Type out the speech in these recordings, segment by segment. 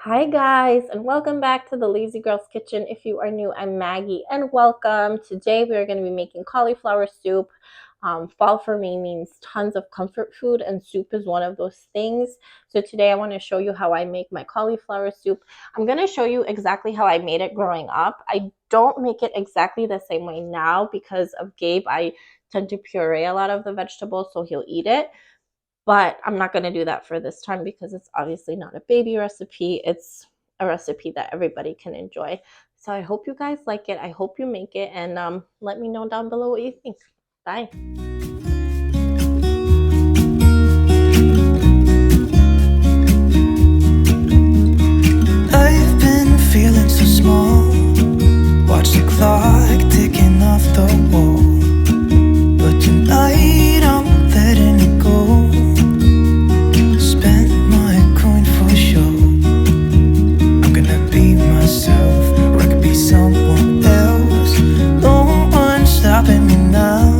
Hi guys, and welcome back to the Lazy Girl's Kitchen. If you are new, I'm Maggie, and welcome. Today we are going to be making cauliflower soup. Fall for me means tons of comfort food, and soup is one of those things. So today I want to show you how I make my cauliflower soup. I'm going to show you exactly how I made it growing up. I don't make it exactly the same way now because of Gabe. I tend to puree a lot of the vegetables so he'll eat it. But I'm not going to do that for this time because it's obviously not a baby recipe. It's a recipe that everybody can enjoy. So I hope you guys like it. I hope you make it. And let me know down below what you think. Bye. I've been feeling so small. Watch the clock ticking off the wall. But tonight I'm letting it go. Spend my coin for sure. I'm gonna be myself, or I could be someone else. No one's stopping me now.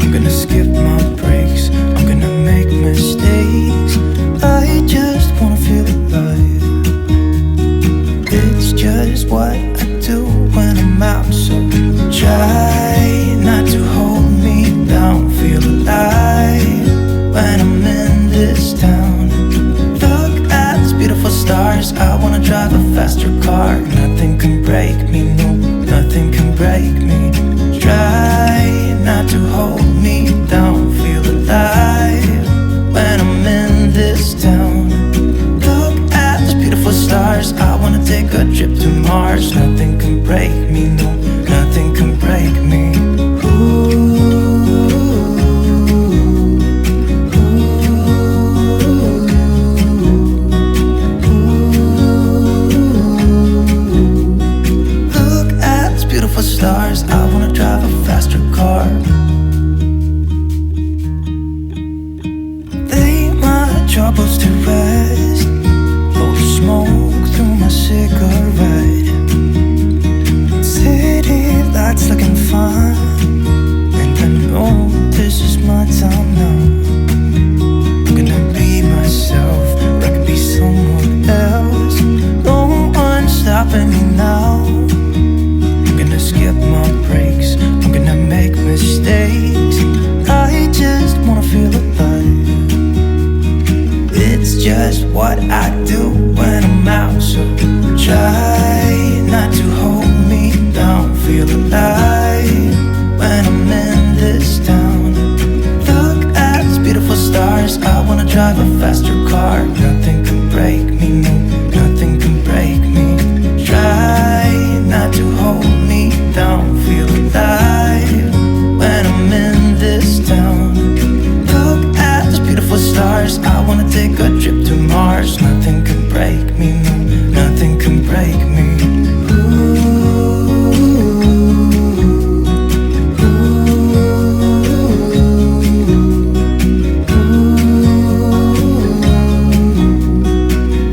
I'm gonna skip my breaks, I'm gonna make mistakes. I just wanna feel alive. It's just what I do when I'm out, so try not to hold me down. Feel alive when I'm in this town. Look at these beautiful stars. I wanna drive a faster car. Nothing can break me, no, nothing can break me. Try not to hold me down. Feel alive when I'm in this town. Look at these beautiful stars. I wanna take a trip to Mars. Nothing can break me, no, nothing can break me. Stars, I wanna drive a faster car. Lay my troubles to rest. Blow the smoke through my cigarette. City lights looking fine, and I know this is my time now. I'm gonna be myself, or I could be someone else. No one's stopping me now. Skip my breaks, I'm gonna make mistakes. I just wanna feel alive. It's just what I do when I'm out, so try not to hold me down. Feel alive when I'm in this town. Look at these beautiful stars. I wanna drive a faster car. Nothing can break me, no, nothing can break me. Try not to hold me down. Feel alive when I'm in this town. Look at these beautiful stars. I wanna take a trip to Mars. Nothing can break me, no, nothing can break me.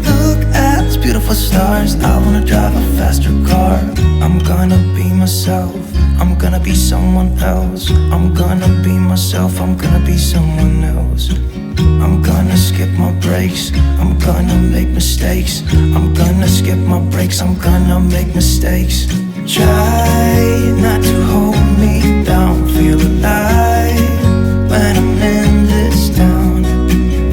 Look at these beautiful stars. I wanna drive a faster car. I'm gonna be myself, I'm gonna be someone else. I'm gonna be myself, I'm gonna be someone else. I'm gonna skip my breaks, I'm gonna make mistakes. I'm gonna skip my breaks, I'm gonna make mistakes. Try not to hold me down. Feel alive when I'm in this town.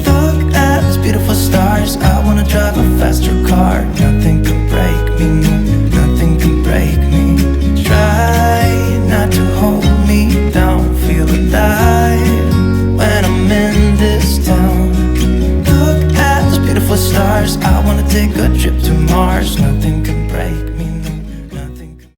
Look at these beautiful stars. I wanna drive a faster car. Nothing can break me, no, nothing can break me. Try not to hold me down. Feel alive when I'm in this town. Look at those beautiful stars. I wanna take a trip to Mars. Nothing can break me.